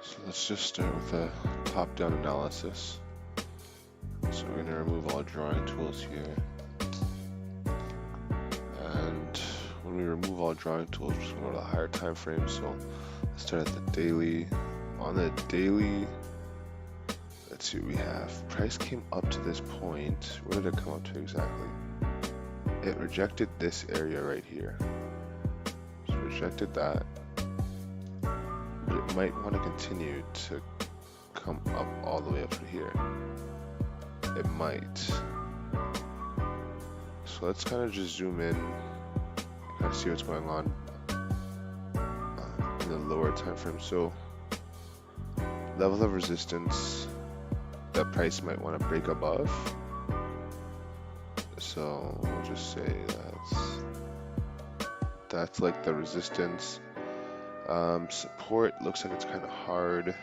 So let's just start with a top-down analysis. So we're going to remove all drawing tools here. And when we remove all drawing tools, we're just going to go to the higher time frame. So let's start at the daily. On the daily, let's see what we have. Price came up to this point. What did it come up to exactly? It rejected this area right here. So rejected that. But it might want to continue to come up all the way up to here. It might. So let's kind of just zoom in, kind of see what's going on in the lower time frame. So level of resistance that price might want to break above. So we'll just say that's like the resistance. Support looks like it's kind of hard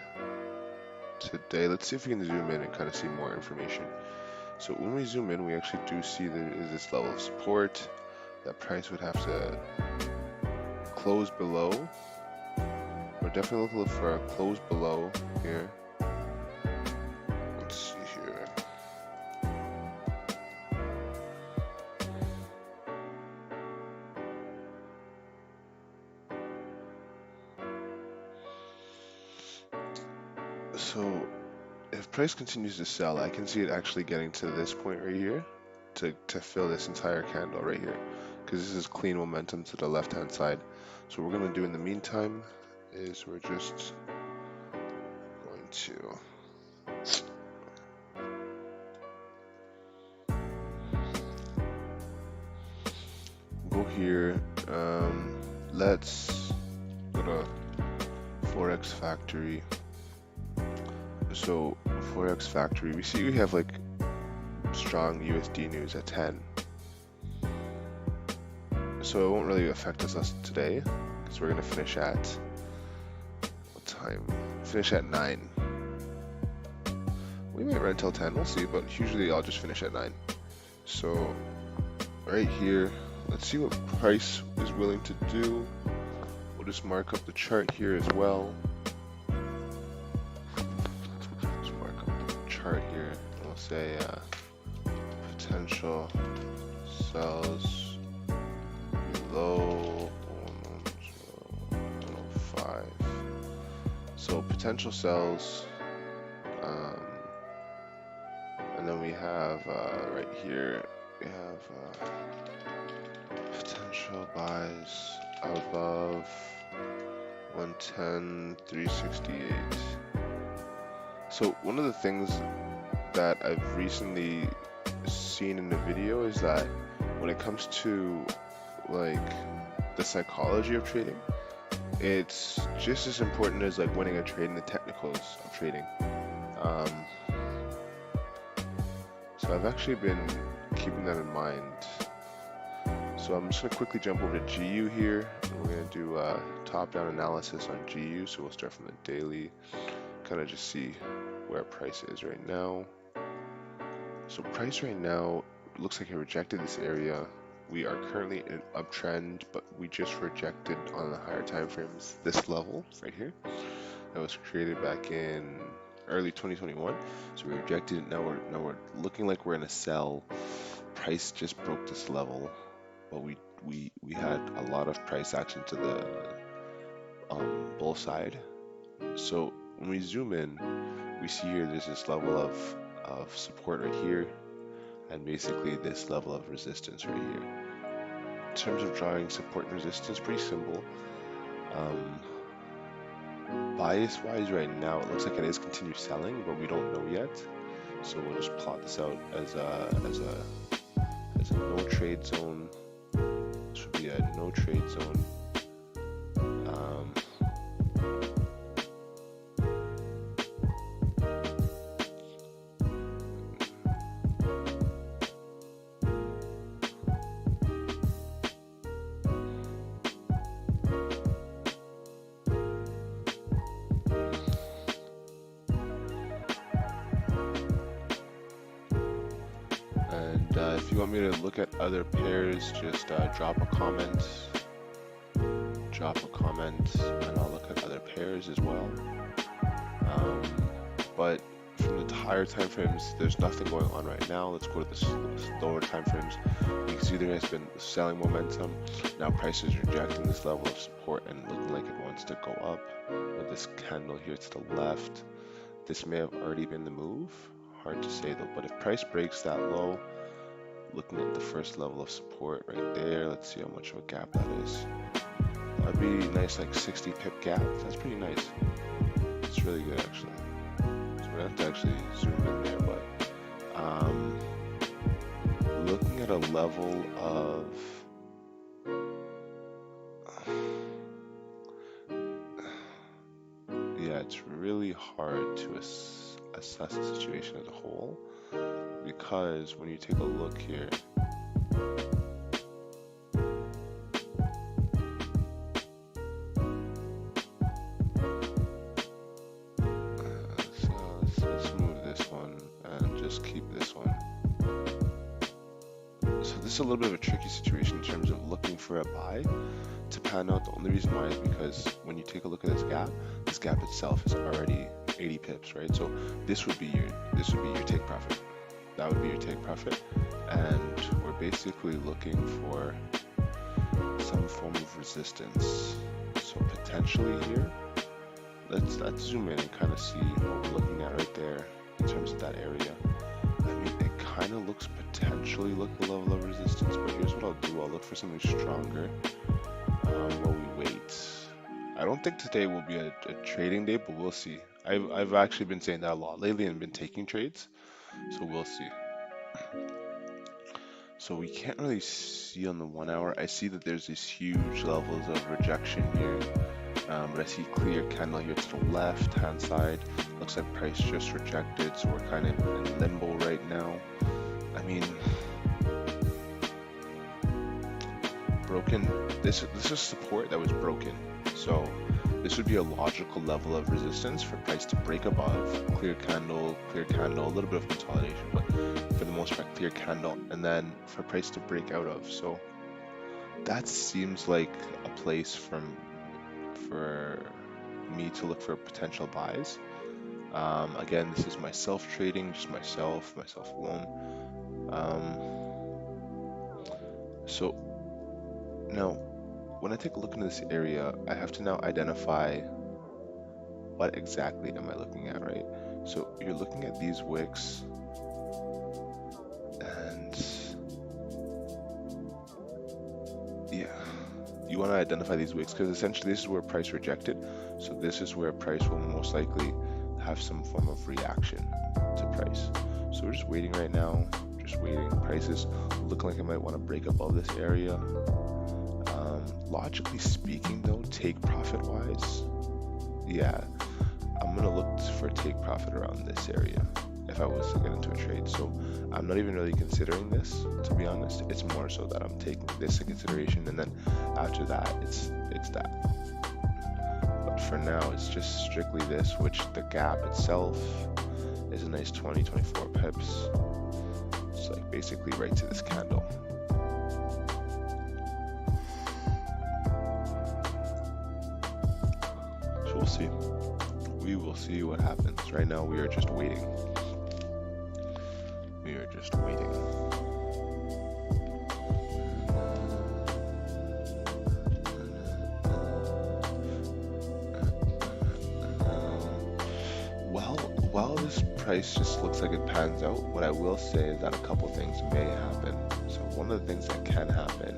today. Let's see if we can zoom in and kind of see more information. So when we zoom in, we actually do see there is this level of support that price would have to close below. We're definitely looking for a close below here. Let's see here. So if price continues to sell, I can see it actually getting to this point right here to fill this entire candle right here, because this is clean momentum to the left hand side. So what we're going to do in the meantime is we're just going to go here. Let's go to Forex Factory. So Forex Factory, we see we have like strong USD news at 10. So it won't really affect us today, because we're going to finish at, what time? Finish at 9. We might run until 10, we'll see, but usually I'll just finish at 9. So right here, let's see what price is willing to do. We'll just mark up the chart here as well. Here, and we'll say potential sells below 105. So potential sells, and then we have right here we have potential buys above 110,368. So one of the things that I've recently seen in the video is that when it comes to like the psychology of trading, it's just as important as like winning a trade in the technicals of trading. So I've actually been keeping that in mind. So I'm just going to quickly jump over to GU here, and we're going to do a top-down analysis on GU. So we'll start from the daily, kind of just see where price is right now. So price right now looks like it rejected this area. We are currently in an uptrend, but we just rejected on the higher time frames this level right here that was created back in early 2021. So we rejected it. Now we're looking like we're in a sell. Price just broke this level, but we had a lot of price action to the bull side. So when we zoom in, we see here there's this level of support right here, and basically this level of resistance right here. In terms of drawing support and resistance, pretty simple. Bias wise right now, it looks like it is continued selling, but we don't know yet. So we'll just plot this out as a no trade zone. This would be a no trade zone. If you want me to look at other pairs, just drop a comment, and I'll look at other pairs as well. But from the higher time frames, there's nothing going on right now. Let's go to the lower time frames. You can see there has been selling momentum. Now price is rejecting this level of support and looking like it wants to go up. With this candle here to the left, this may have already been the move. Hard to say though, but if price breaks that low, looking at the first level of support right there, let's see how much of a gap that is. That'd be nice, like 60 pip gap. That's pretty nice. It's really good actually. So we have to actually zoom in there, but looking at a level of yeah, it's really hard to assess the situation as a whole, because when you take a look here, let's move this one and just keep this one. So this is a little bit of a tricky situation in terms of looking for a buy to pan out. The only reason why is because when you take a look at this gap itself is already 80 pips, right? So this would be your take profit. That would be your take profit, and we're basically looking for some form of resistance. So potentially here, let's zoom in and kind of see what we're looking at right there in terms of that area. I mean, it kind of looks potentially like a level of resistance, but here's what I'll do. I'll look for something stronger while we wait. I don't think today will be a trading day, but we'll see. I've actually been saying that a lot lately and been taking trades, so we'll see. So we can't really see on the 1 hour. I see that there's these huge levels of rejection here, but I see clear candle here to the left hand side. Looks like price just rejected, so we're kind of in limbo right now. I mean, broken. This is support that was broken, so this would be a logical level of resistance for price to break above. Clear candle, a little bit of consolidation, but for the most part, clear candle, and then for price to break out of. So that seems like a place for me to look for potential buys. Again, this is myself trading, just myself alone. So now, when I take a look into this area, I have to now identify what exactly am I looking at, right? So you're looking at these wicks, and yeah, you want to identify these wicks because essentially this is where price rejected. So this is where price will most likely have some form of reaction to price. So we're just waiting right now, just waiting. Prices look like it might want to break up all this area. Logically speaking though, take profit wise, yeah, I'm gonna look for take profit around this area if I was to get into a trade. So I'm not even really considering this, to be honest. It's more so that I'm taking this into consideration, and then after that it's that. But for now it's just strictly this, which the gap itself is a nice 20-24 pips. It's like basically right to this candle. We'll see. We will see what happens. Right now we are just waiting. We are just waiting. While this price just looks like it pans out, what I will say is that a couple things may happen. So one of the things that can happen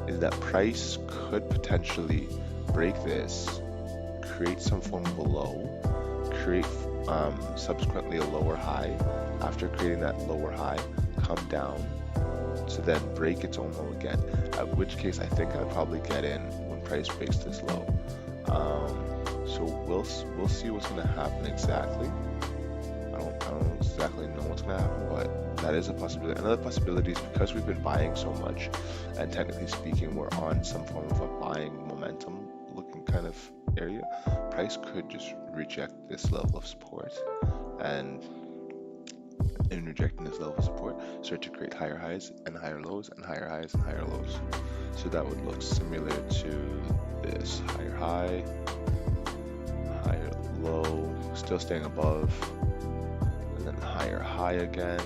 is that price could potentially break this, create some form of a low, create subsequently a lower high. After creating that lower high, come down to then break its own low again, at which case I think I'd probably get in when price breaks this low. So we'll see what's going to happen exactly. I don't exactly know what's going to happen, but that is a possibility. Another possibility is because we've been buying so much, and technically speaking we're on some form of a buying momentum looking kind of area, price could just reject this level of support, and in rejecting this level of support start to create higher highs and higher lows and higher highs and higher lows. So that would look similar to this: higher high, higher low, still staying above, and then higher high again.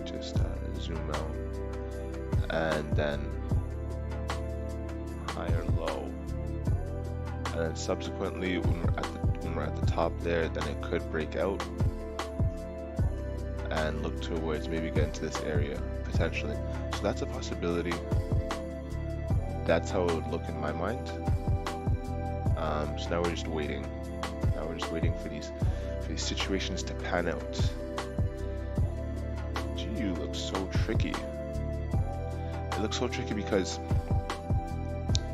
Just zoom out, and then higher low, and then subsequently when we're at the top there, then it could break out and look towards maybe get into this area potentially. So that's a possibility. That's how it would look in my mind. So now we're just waiting. Now we're just waiting for these situations to pan out. GU looks so tricky. It looks so tricky because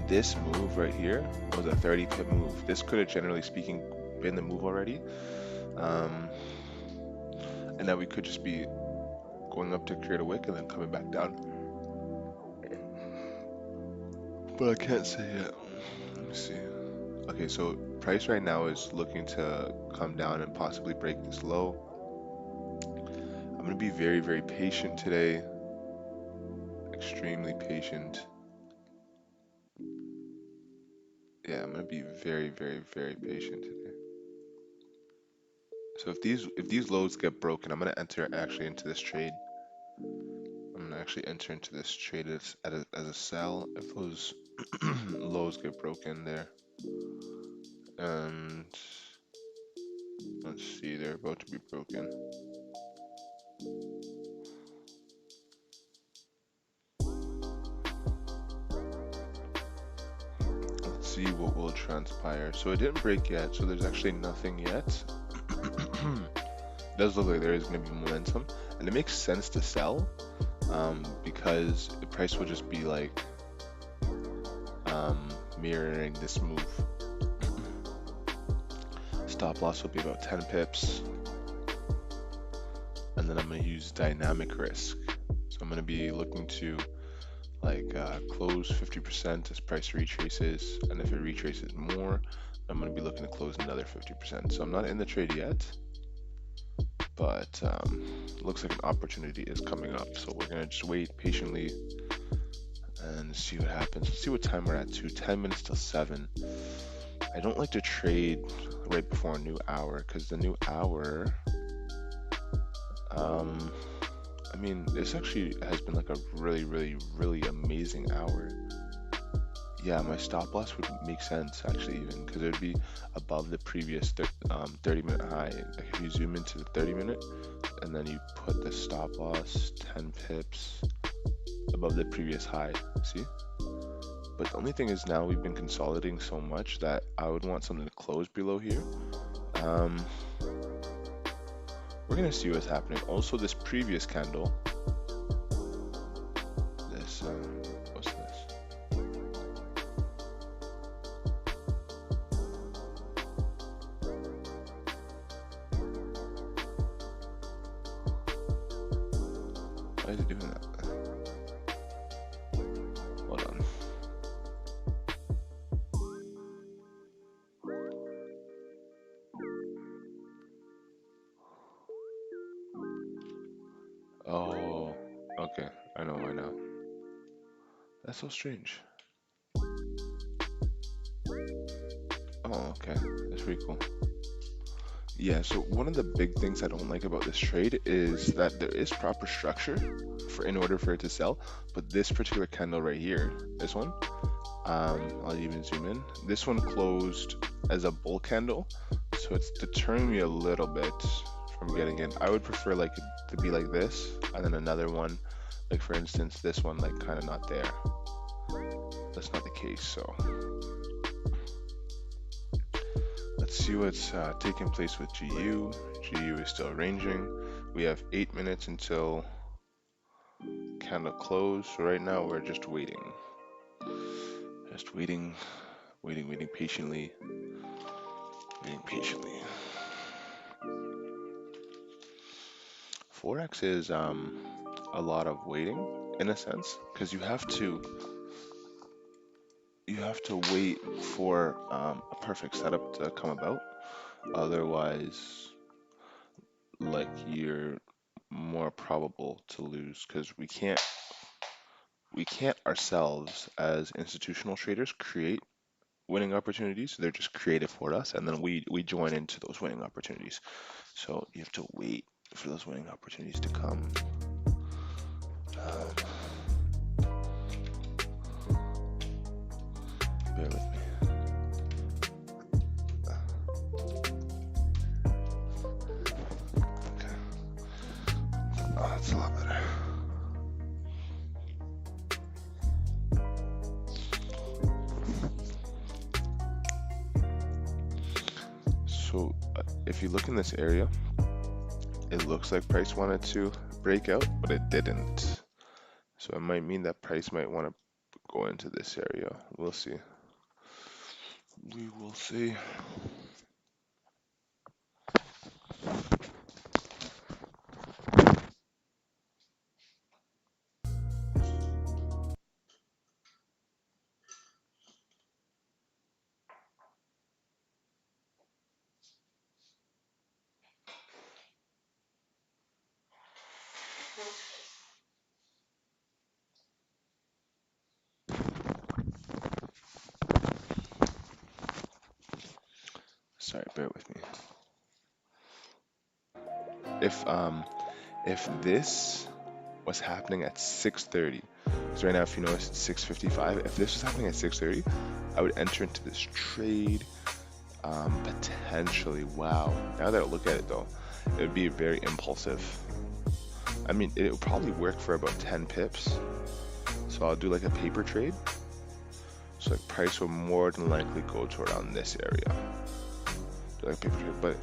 this move right here was a 30 pip move. This could have, generally speaking, been the move already. And now we could just be going up to create a wick and then coming back down. But I can't say yet. Let me see. Okay, so price right now is looking to come down and possibly break this low. I'm going to be very, very patient today. Extremely patient. Yeah, I'm going to be very, very, very patient today. So if these lows get broken, I'm going to enter actually into this trade. I'm going to actually enter into this trade as a sell if those lows get broken there. And let's see, they're about to be broken. Let's see what will transpire. So it didn't break yet, so there's actually nothing yet. It does look like there is going to be momentum, and it makes sense to sell because the price will just be like mirroring this move. Stop loss will be about 10 pips, and then I'm going to use dynamic risk. So I'm going to be looking to like close 50% as price retraces, and if it retraces more, I'm going to be looking to close another 50%. So I'm not in the trade yet, but looks like an opportunity is coming up. So we're going to just wait patiently and see what happens. Let's see what time we're at too. 10 minutes till 7. I don't like to trade right before a new hour because the new hour, I mean, this actually has been like a really, really, really amazing hour. Yeah, my stop loss would make sense actually, even because it would be above the previous 30-minute high. Like if you zoom into the 30-minute and then you put the stop loss 10 pips above the previous high, see? But the only thing is now we've been consolidating so much that I would want something to close below here. We're gonna see what's happening. Also, this previous candle, this what's this? Why is it doing that? Hold on. Oh, okay. I know why now. That's so strange. Oh, okay. That's pretty cool. Yeah, so one of the big things I don't like about this trade is that there is proper structure in order for it to sell, but this particular candle right here, this one, I'll even zoom in. This one closed as a bull candle, so it's deterring me a little bit from getting in. I would prefer like it to be like this, and then another one, like for instance, this one like kind of not there. That's not the case, so let's see what's taking place with GU. GU is still ranging. We have 8 minutes until candle close, so right now we're just waiting. Just waiting patiently. Waiting patiently. Forex is a lot of waiting in a sense, because you have to wait for a perfect setup to come about. Otherwise, like you're more probable to lose, because we can't ourselves as institutional traders create winning opportunities. They're just created for us, and then we join into those winning opportunities. So you have to wait for those winning opportunities to come. Bear with me. Okay. Oh, that's a lot better. So if you look in this area, it looks like price wanted to break out, but it didn't. So it might mean that price might want to go into this area. We'll see. We will see. Sorry, bear with me. If this was happening at 6:30, because right now if you notice it's 6:55, if this was happening at 6:30, I would enter into this trade potentially. Wow. Now that I look at it though, it would be very impulsive. I mean, it would probably work for about 10 pips. So I'll do like a paper trade. So like price will more than likely go to around this area. Do like a paper trade, but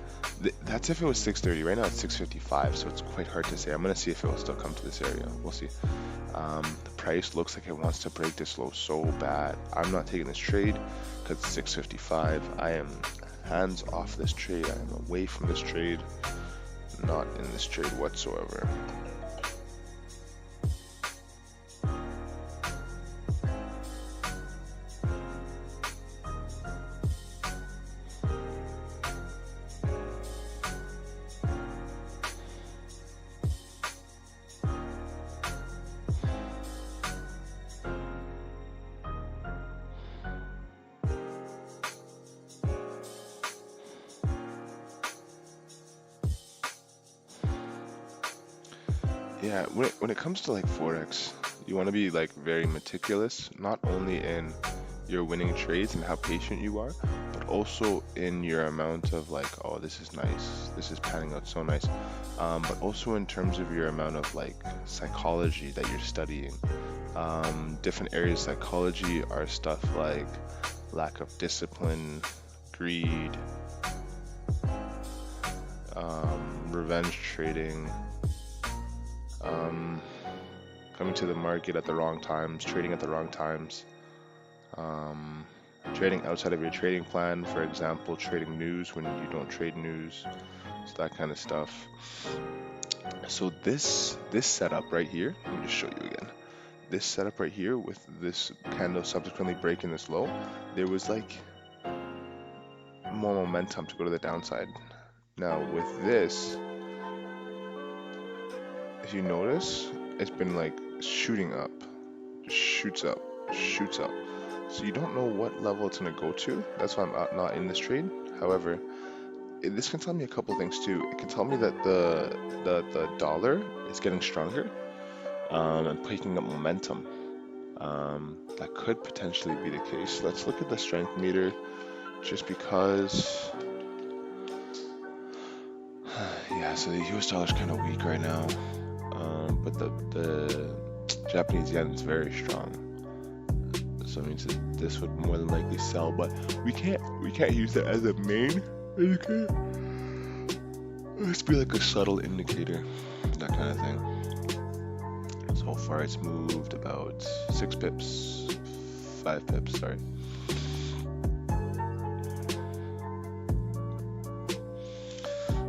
that's if it was 6:30. Right now it's 6:55, so it's quite hard to say. I'm gonna see if it will still come to this area. We'll see. The price looks like it wants to break this low so bad. I'm not taking this trade because it's 6:55. I am hands off this trade. I am away from this trade. Not in this trade whatsoever. Yeah, when it comes to like Forex, you want to be like very meticulous, not only in your winning trades and how patient you are, but also in your amount of like, oh, this is nice, this is panning out so nice, but also in terms of your amount of like psychology that you're studying. Different areas of psychology are stuff like lack of discipline, greed, revenge trading, coming to the market at the wrong times, trading at the wrong times, trading outside of your trading plan, for example, trading news when you don't trade news, so that kind of stuff. So this setup right here, let me just show you again. This setup right here with this candle subsequently breaking this low, there was like more momentum to go to the downside. Now with this, if you notice, it's been like shooting up, just shoots up, shoots up. So you don't know what level it's gonna go to. That's why I'm not in this trade. However, this can tell me a couple things too. It can tell me that the dollar is getting stronger and picking up momentum. That could potentially be the case. Let's look at the strength meter, just because. Yeah, so the US dollar is kind of weak right now, but the Japanese yen is very strong. So it means that this would more than likely sell, but we can't use that as a main indicator. Let's be like a subtle indicator, that kind of thing. So far it's moved about 5 pips, sorry.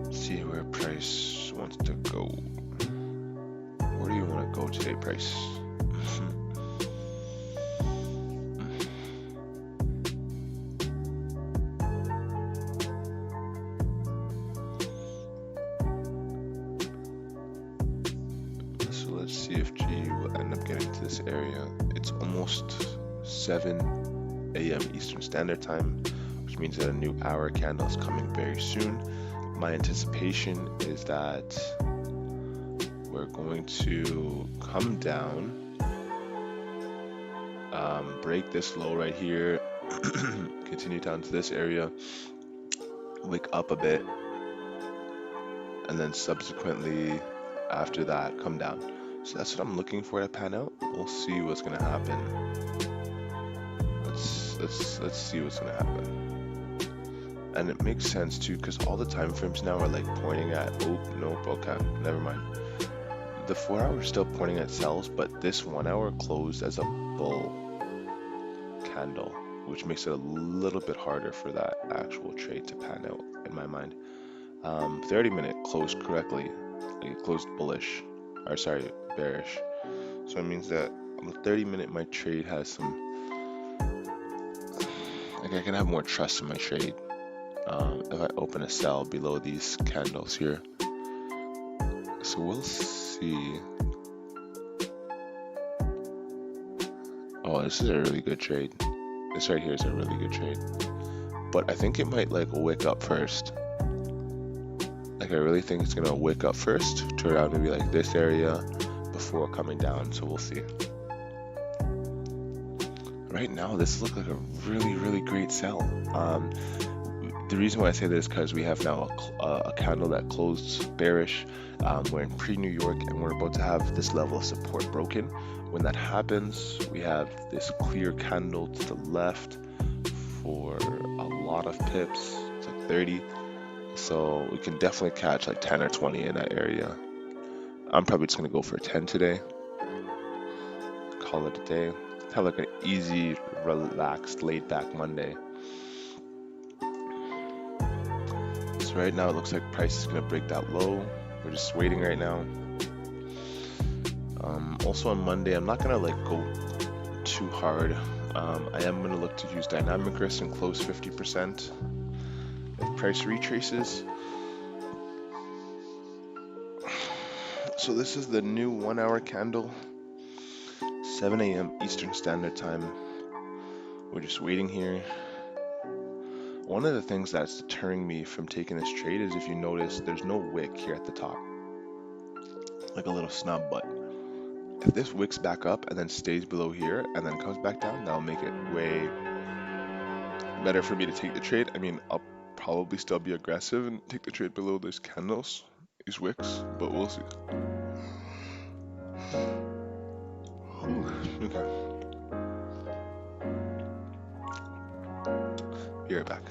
Let's see where price wants to go. Where do you want to go today, price? So let's see if GU will end up getting to this area. It's almost 7. a.m. Eastern Standard Time, which means that a new hour candle is coming very soon. My anticipation is that we're going to come down, break this low right here, continue down to this area, wick up a bit, and then subsequently after that come down. So that's what I'm looking for to pan out. We'll see what's gonna happen. Let's see what's gonna happen. And it makes sense too, because all the time frames now are like pointing at, oh nope, okay, never mind. The 4 hour is still pointing at sells, but this 1 hour closed as a bull candle, which makes it a little bit harder for that actual trade to pan out in my mind. 30-minute closed correctly, like it closed bullish, or sorry, bearish. So it means that on the 30-minute my trade has some, like I can have more trust in my trade if I open a sell below these candles here. So we'll see. Oh, this is a really good trade. This right here is a really good trade. But I think it might like wick up first. Like I really think it's gonna wick up first to around maybe like this area before coming down. So we'll see. Right now, this looks like a really great sell. The reason why I say this is because we have now a candle that closed bearish. We're in pre-New York and we're about to have this level of support broken. When that happens, we have this clear candle to the left for a lot of pips. It's like 30. So we can definitely catch like 10 or 20 in that area. I'm probably just going to go for 10 today. Call it a day. Have like an easy, relaxed, laid back Monday. So right now it looks like price is going to break that low. We're just waiting right now. Also on Monday, I'm not going to like go too hard. I am going to look to use dynamic risk and close 50% if price retraces. So this is the new 1 hour candle, 7 a.m. Eastern Standard Time. We're just waiting here. One of the things that's deterring me from taking this trade is, if you notice, there's no wick here at the top, like a little snub. But if this wicks back up and then stays below here and then comes back down, that'll make it way better for me to take the trade. I mean, I'll probably still be aggressive and take the trade below these candles, these wicks, but we'll see. Okay. Be right back.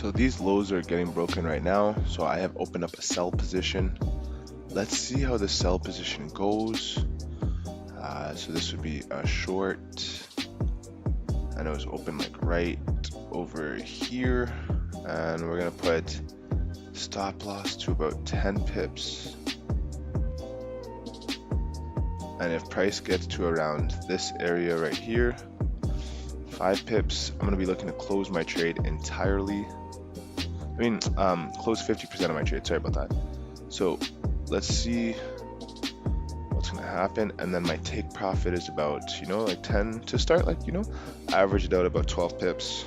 So these lows are getting broken right now, so I have opened up a sell position. Let's see how the sell position goes. So this would be a short, and it was open like right over here, and we're gonna put stop loss to about 10 pips. And if price gets to around this area right here, 5 pips, I'm gonna be looking to close my trade entirely. Close 50% of my trade, sorry about that. So let's see what's gonna happen. And then my take profit is about, like 10 to start, average it out about 12 pips.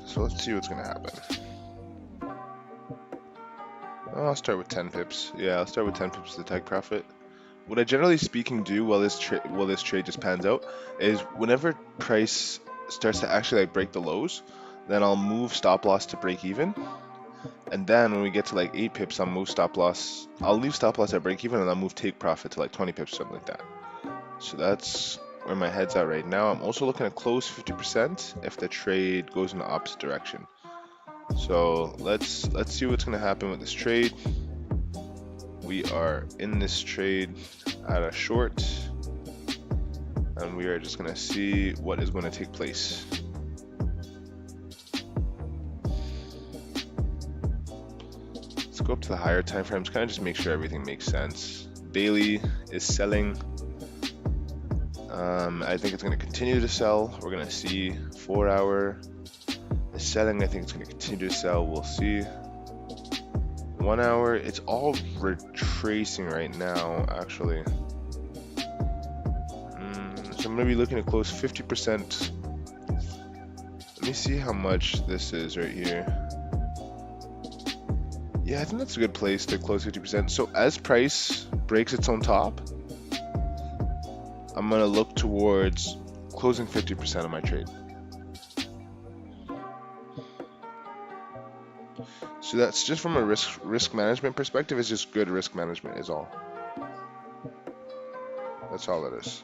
So let's see what's gonna happen. I'll start with 10 pips. Yeah, I'll start with 10 pips as the take profit. What I generally speaking do while this trade just pans out is whenever price starts to actually break the lows, then I'll move stop loss to break even. And then when we get to like 8 pips, I'll move stop loss. I'll leave stop loss at break even, and I'll move take profit to like 20 pips, something like that. So that's where my head's at right now. I'm also looking to close 50% if the trade goes in the opposite direction. So let's see what's gonna happen with this trade. We are in this trade at a short, and we are just gonna see what is going to take place. Let's go up to the higher time frames, kind of just make sure everything makes sense. Daily is selling. I think it's going to continue to sell. We're going to see 4 hour is selling. I think it's going to continue to sell. We'll see. 1 hour, it's all retracing right now, actually. So I'm going to be looking to close 50%. Let me see how much this is right here. Yeah, I think that's a good place to close 50%. So as price breaks its own top, I'm going to look towards closing 50% of my trade. So that's just from a risk management perspective. It's just good risk management is all. That's all it is.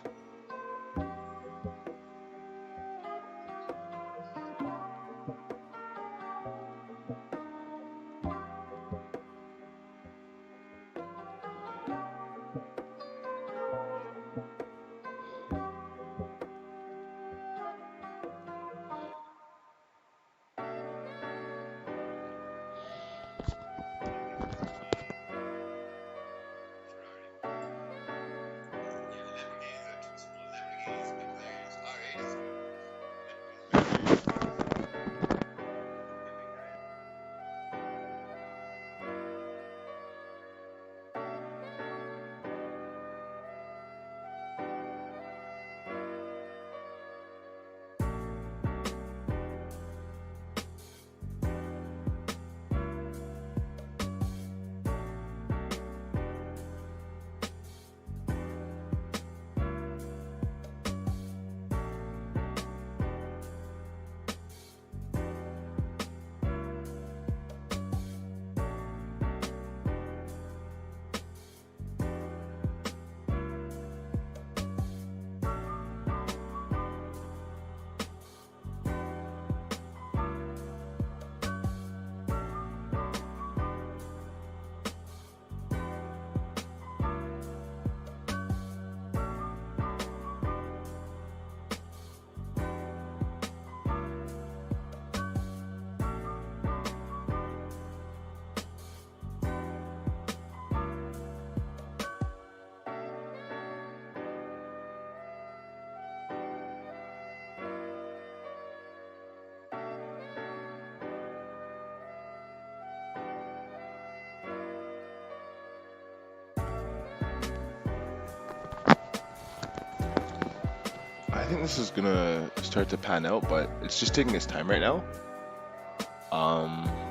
I think this is gonna start to pan out, but it's just taking its time right now.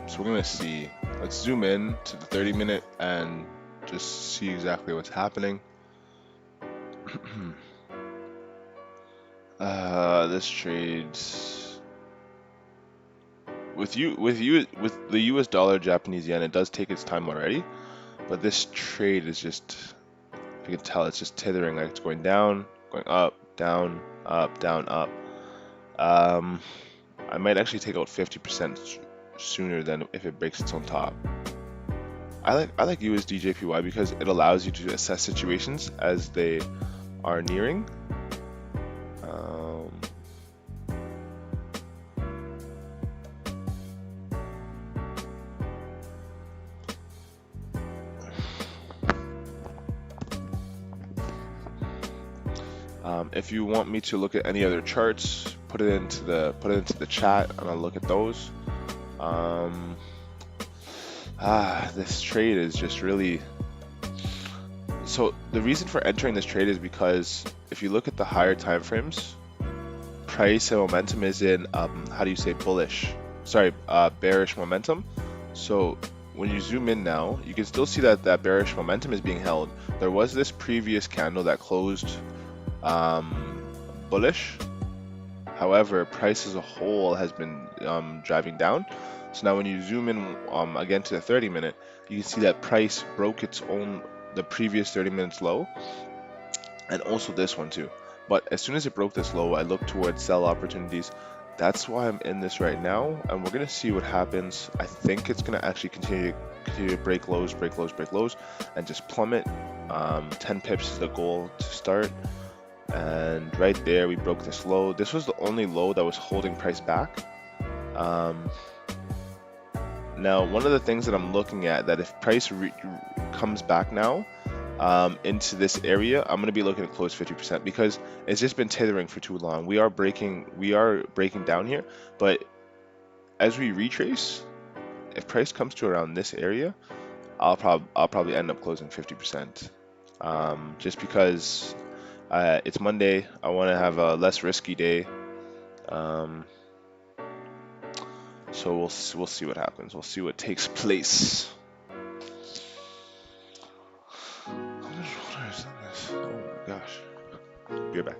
So we're gonna see. Let's zoom in to the 30-minute and just see exactly what's happening. This trades with the US dollar, Japanese yen. It does take its time already, but this trade is just, you can tell, it's just tethering, like it's going down, going up, down, up, down, up. I might actually take out 50% sooner than if it breaks its own top. I like USD JPY because it allows you to assess situations as they are nearing. If you want me to look at any other charts, put it into the chat, and I'll look at those. This trade is just really. So the reason for entering this trade is because if you look at the higher time frames, price and momentum is in how do you say bearish momentum. So when you zoom in now, you can still see that bearish momentum is being held. There was this previous candle that closed bullish. However, price as a whole has been driving down. So now when you zoom in again to the 30-minute, you can see that price broke the previous 30 minutes low, and also this one too. But as soon as it broke this low, I looked towards sell opportunities. That's why I'm in this right now, and we're gonna see what happens. I think it's gonna actually continue to break lows, and just plummet. 10 pips is the goal to start. And right there, we broke this low. This was the only low that was holding price back. Now, one of the things that I'm looking at, that if price comes back now into this area, I'm going to be looking to close 50% because it's just been tethering for too long. We are breaking down here, but as we retrace, if price comes to around this area, I'll probably end up closing 50%, just because it's Monday. I want to have a less risky day. So we'll see what happens. We'll see what takes place. How much water is in this? Oh my gosh. Be right back.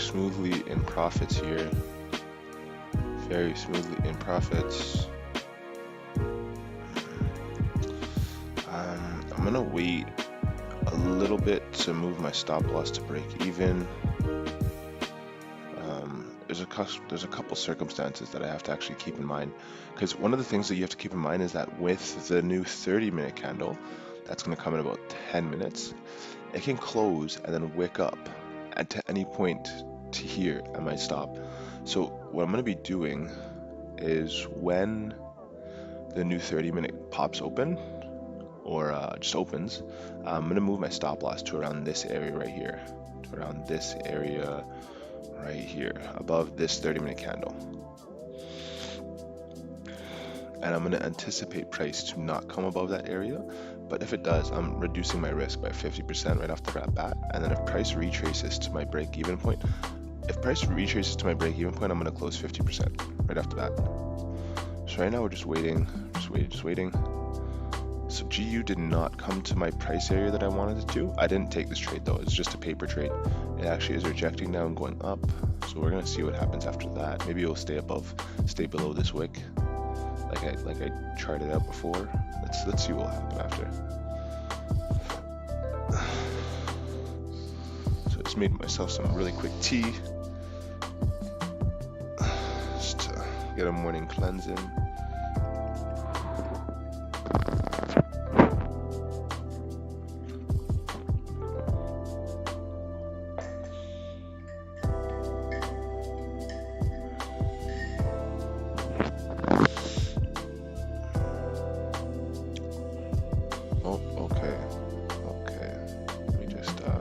smoothly in profits here. Very smoothly in profits. I'm gonna wait a little bit to move my stop loss to break even. There's a couple circumstances that I have to actually keep in mind, because one of the things that you have to keep in mind is that with the new 30-minute candle that's going to come in about 10 minutes, it can close and then wick up at any point to here at my stop. So what I'm going to be doing is when the new 30-minute pops open, or just opens, I'm going to move my stop loss to around this area right here, to around this area right here, above this 30-minute candle. And I'm going to anticipate price to not come above that area, but if it does, I'm reducing my risk by 50% right off the bat. And then if price retraces to my break-even point, I'm going to close 50% right off the bat. So right now we're just waiting. So GU did not come to my price area that I wanted it to. I didn't take this trade though, it's just a paper trade. It actually is rejecting now and going up. So we're gonna see what happens after that. Maybe it'll stay below this wick, like I charted out before. Let's see what will happen after. So I just made myself some really quick tea, just to get a morning cleanse in.